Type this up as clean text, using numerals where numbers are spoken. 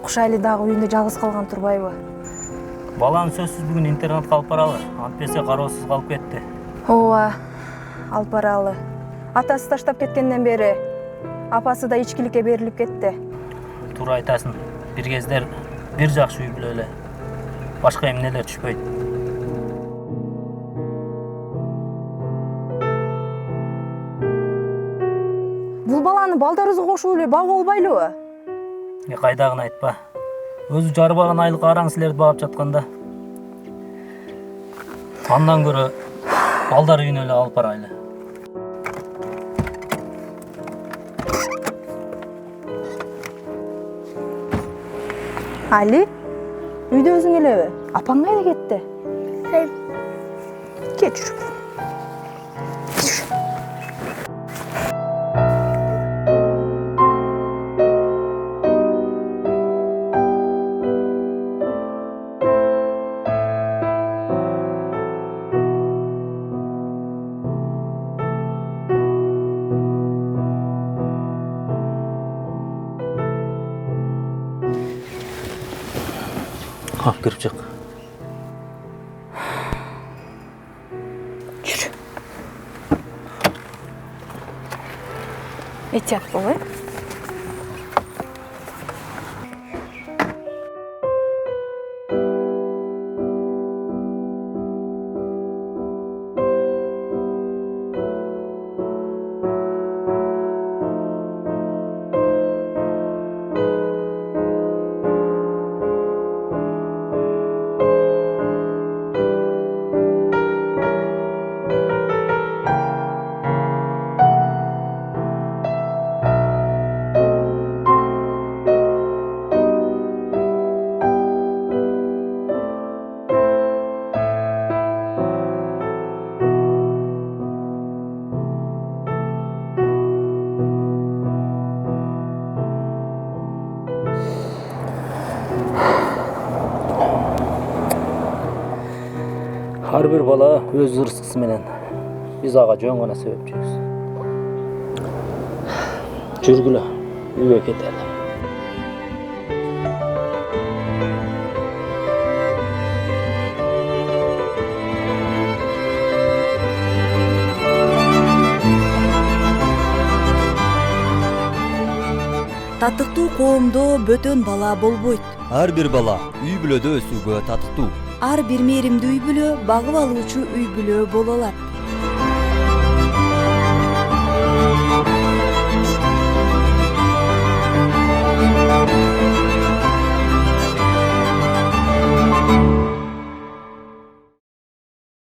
Кушайли дагы үйүндө жалгыз калган турбайбы? Баланы сөзсүз бүгүн интернатка алып баралы. Антпесе кароосуз калып кетти. Ооба, алып баралы. Атасы таштап кеткенден бери апасы да ичкиликке берилип кетти. Туура айтасың. Бир кездер бир жакшы үй бүлө эле. Башка эмнелер түшпөйт. Бул баланы балдарыбызга кошуп эле багып албайлыбы? Кайдагын айтпа. Өзү жарбаган айлык араң силерди багып жатканда. Андан көрө балдар үйүнө эле алып барайлы. Али, үйдө өзүң элеби? Апаң кайда кетти? Кет жүрүп. Алып кирип чык. Жүрү. Этият бол, Ар бир бала өз ырыскысы менен. Биз ага жөн гана себепчүбүз. Жүргүлө, үйгө кетели. Татыктуу коомдо бөтөн бала болбойт. Ар бир бала үй бүлөдө өсүүгө татыктуу. Ар бир мээримдүү үй бүлө багып алуучу үй бүлө боло алат.